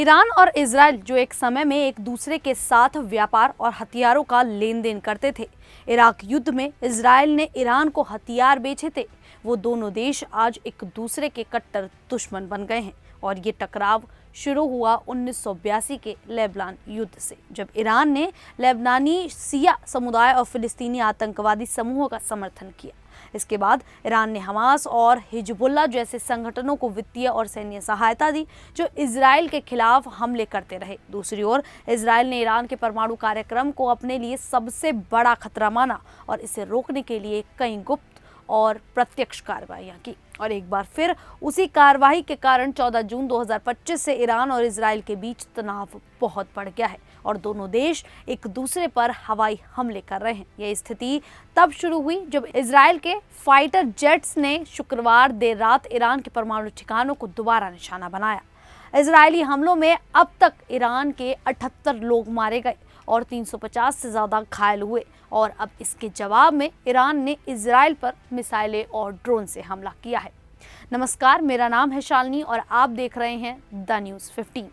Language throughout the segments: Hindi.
ईरान और इजराइल जो एक समय में एक दूसरे के साथ व्यापार और हथियारों का लेन देन करते थे। इराक युद्ध में इजराइल ने ईरान को हथियार बेचे थे। वो दोनों देश आज एक दूसरे के कट्टर दुश्मन बन गए हैं और ये टकराव शुरू हुआ 1982 के लेबनान युद्ध से, जब ईरान ने लेबनानी शिया समुदाय और फिलिस्तीनी आतंकवादी समूहों का समर्थन किया। इसके बाद ईरान ने हमास और हिजबुल्लाह जैसे संगठनों को वित्तीय और सैन्य सहायता दी, जो इजराइल के खिलाफ हमले करते रहे। दूसरी ओर इजराइल ने ईरान के परमाणु कार्यक्रम को अपने लिए सबसे बड़ा खतरा माना और इसे रोकने के लिए कई गुप्त और प्रत्यक्ष कार्रवाइयां की। और एक बार फिर उसी कार्रवाई के कारण 14 जून 2025 से ईरान और इजराइल के बीच तनाव बहुत बढ़ गया है और दोनों देश एक दूसरे पर हवाई हमले कर रहे हैं। यह स्थिति तब शुरू हुई जब इजराइल के फाइटर जेट्स ने शुक्रवार देर रात ईरान के परमाणु ठिकानों को दोबारा निशाना बनाया। इजरायली हमलों में अब तक ईरान के 78 लोग मारे गए और 350 से ज्यादा घायल हुए और अब इसके जवाब में ईरान ने इजराइल पर मिसाइलें और ड्रोन से हमला किया है। नमस्कार, मेरा नाम है शालिनी और आप देख रहे हैं द न्यूज़ 15।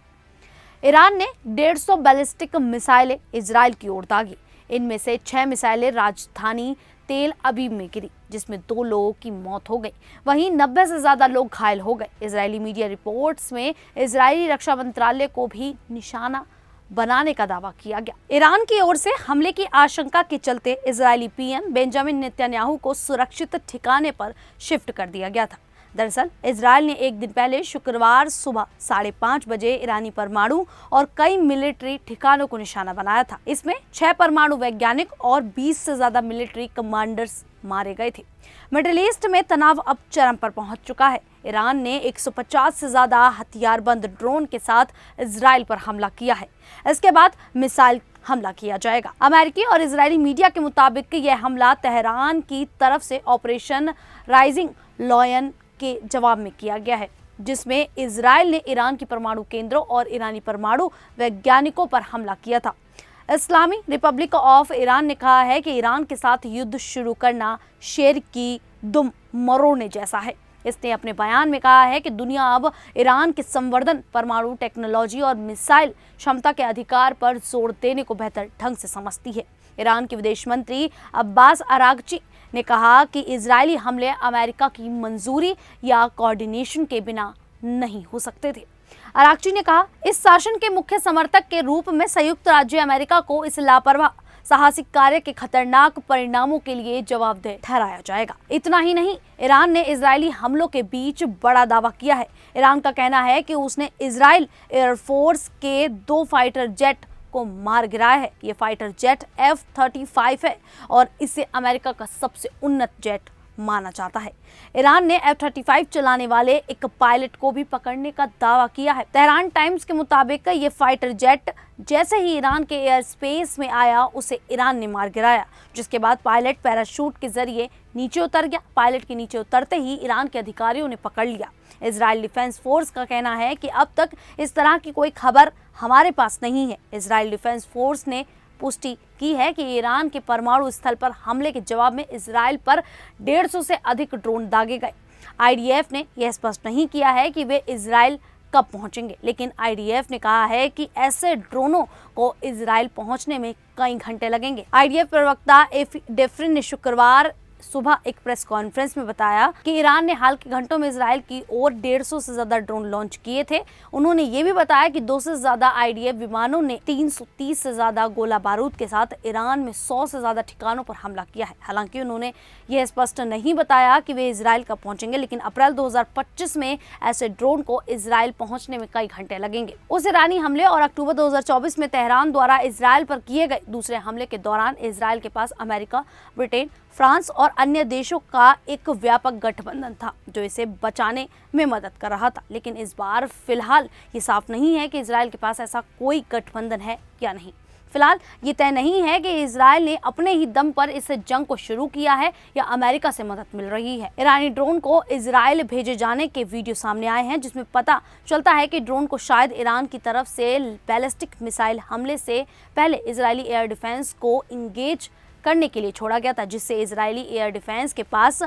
ईरान ने 150 बैलिस्टिक मिसाइलें इजराइल की ओर दागी। इनमें से 6 मिसाइलें राजधानी तेल अवीव में गिरी, जिसमें 2 लोगों की मौत हो गई। वहीं 90 से ज्यादा लोग घायल हो गए। इजरायली मीडिया रिपोर्ट्स में इजरायली रक्षा मंत्रालय को भी निशाना बनाने का दावा किया गया। ईरान की ओर से हमले की आशंका के चलते इजरायली पीएम बेंजामिन नेतन्याहू को सुरक्षित ठिकाने पर शिफ्ट कर दिया गया था। दरअसल इजरायल ने एक दिन पहले शुक्रवार सुबह 5:30 बजे ईरानी परमाणु और कई मिलिट्री ठिकानों को निशाना बनाया था। इसमें 6 परमाणु वैज्ञानिक और 20 से ज्यादा मिलिट्री कमांडर्स मारे गए थे। मिडिल ईस्ट में तनाव अब चरम पर पहुंच चुका है। ईरान ने 150 से ज्यादा हथियारबंद ड्रोन के साथ इजराइल पर हमला किया है। इसके बाद मिसाइल हमला किया जाएगा। अमेरिकी और इजरायली मीडिया के मुताबिक यह हमला तेहरान की तरफ से ऑपरेशन राइजिंग लॉयन के जवाब में किया गया है, जिसमें इजराइल ने ईरान की परमाणु केंद्रों और ईरानी परमाणु वैज्ञानिकों पर हमला किया था। इस्लामी रिपब्लिक ऑफ ईरान ने कहा है कि ईरान के साथ युद्ध शुरू करना शेर की दुम मरोड़ने जैसा है। इसने अपने बयान में कहा है कि दुनिया अब ईरान के संवर्धन, परमाणु टेक्नोलॉजी और मिसाइल क्षमता के अधिकार पर जोर देने को बेहतर ढंग से समझती है। ईरान के विदेश मंत्री अब्बास अरागची ने कहा कि इजरायली हमले अमेरिका की मंजूरी या कोऑर्डिनेशन के बिना नहीं हो सकते थे। अरागची ने कहा, इस शासन के मुख्य समर्थक के रूप में संयुक्त राज्य अमेरिका को इस लापरवाह साहसिक कार्य के खतरनाक परिणामों के लिए जवाबदेह ठहराया जाएगा। इतना ही नहीं, ईरान ने इजरायली हमलों के बीच बड़ा दावा किया है। ईरान का कहना है कि उसने इजराइल एयरफोर्स के 2 फाइटर जेट को मार गिराया है। ये फाइटर जेट F-35 है और इसे अमेरिका का सबसे उन्नत जेट माना जाता है। ईरान ने F-35 चलाने वाले एक पायलट को भी पकड़ने का दावा किया है। तेहरान टाइम्स के मुताबिक ये फाइटर जेट जैसे ही ईरान के एयर स्पेस में आया, उसे ईरान ने मार गिराया, जिसके बाद पायलट पैराशूट के जरिए नीचे उतर गया। पायलट के नीचे उतरते ही ईरान के अधिकारियों ने पकड़ लिया। इजराइल डिफेंस फोर्स का कहना है कि अब तक इस तरह की कोई खबर हमारे पास नहीं है। इजराइल डिफेंस फोर्स ने पुष्टि की है कि ईरान के परमाणु स्थल पर हमले के जवाब में इजराइल पर 150 से अधिक ड्रोन दागे गए। आईडीएफ ने यह स्पष्ट नहीं किया है कि वे इजराइल कब पहुंचेंगे, लेकिन आईडीएफ ने कहा है कि ऐसे ड्रोनों को इजराइल पहुंचने में कई घंटे लगेंगे। आईडीएफ प्रवक्ता एफी डेफ्रिन ने शुक्रवार सुबह एक प्रेस कॉन्फ्रेंस में बताया कि ईरान ने हाल के घंटों में इजराइल की ओर 150 से ज्यादा ड्रोन लॉन्च किए थे। उन्होंने ये भी बताया कि 200 से ज्यादा आईडीएफ विमानों ने 330 से ज्यादा गोला बारूद के साथ ईरान में 100 से ज्यादा ठिकानों पर हमला किया है। हालांकि उन्होंने यह स्पष्ट नहीं बताया कि वे इजराइल कब पहुंचेंगे, लेकिन अप्रैल 2025 में ऐसे ड्रोन को इजराइल पहुंचने में कई घंटे लगेंगे। उस ईरानी हमले और अक्टूबर 2024 में तेहरान द्वारा इजराइल पर किए गए दूसरे हमले के दौरान इजराइल के पास अमेरिका, ब्रिटेन, फ्रांस और अन्य देशों का एक व्यापक गठबंधन था जो इसे बचाने में मदद कर रहा था। लेकिन इस बार फिलहाल ये साफ नहीं है कि इजराइल के पास ऐसा कोई गठबंधन है या नहीं। फिलहाल ये तय नहीं है कि इजराइल ने अपने ही दम पर इस जंग को शुरू किया है या अमेरिका से मदद मिल रही है। ईरानी ड्रोन को इजराइल भेजे जाने के वीडियो सामने आए हैं, जिसमें पता चलता है कि ड्रोन को शायद ईरान की तरफ से बैलिस्टिक मिसाइल हमले से पहले इजरायली एयर डिफेंस को इंगेज करने के लिए छोड़ा गया था, जिससे इजरायली एयर डिफेंस के पास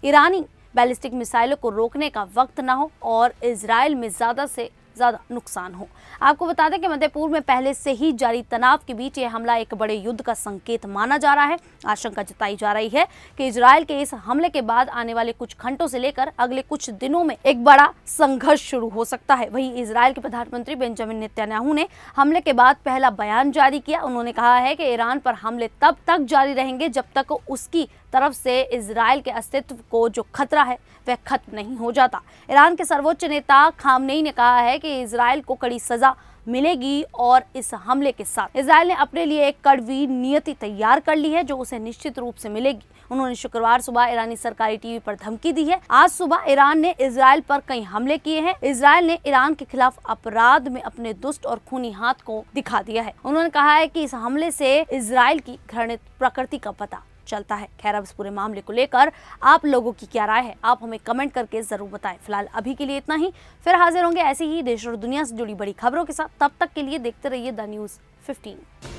ईरानी बैलिस्टिक मिसाइलों को रोकने का वक्त न हो और इजराइल में ज्यादा से ज्यादा नुकसान हो। आपको बता दें कि मध्य पूर्व में पहले से ही जारी तनाव के बीच ये हमला एक बड़े युद्ध का संकेत माना जा रहा है। आशंका जताई जा रही है कि इजरायल के इस हमले के बाद आने वाले कुछ घंटों से लेकर अगले कुछ दिनों में एक बड़ा संघर्ष शुरू हो सकता है। वहीं इजरायल के प्रधानमंत्री बेंजामिन नेतन्याहू ने हमले के बाद पहला बयान जारी किया। उन्होंने कहा है कि ईरान पर हमले तब तक जारी रहेंगे जब तक उसकी तरफ से इजरायल के अस्तित्व को जो खतरा है वह खत्म नहीं हो जाता। ईरान के सर्वोच्च नेता खामनेई ने कहा है कि इजरायल को कड़ी सजा मिलेगी और इस हमले के साथ इजरायल ने अपने लिए एक कड़वी नियति तैयार कर ली है जो उसे निश्चित रूप से मिलेगी। उन्होंने शुक्रवार सुबह ईरानी सरकारी टीवी पर धमकी दी है। आज सुबह ईरान ने इजरायल पर कई हमले किए हैं। इजरायल ने ईरान के खिलाफ अपराध में अपने दुष्ट और खूनी हाथ को दिखा दिया है। उन्होंने कहा है कि इस हमले से इजरायल की घृणित प्रकृति का पता चलता है। खैर, अब इस पूरे मामले को लेकर आप लोगों की क्या राय है, आप हमें कमेंट करके जरूर बताएं। फिलहाल अभी के लिए इतना ही, फिर हाजिर होंगे ऐसी ही देश और दुनिया से जुड़ी बड़ी खबरों के साथ। तब तक के लिए देखते रहिए द न्यूज़ 15।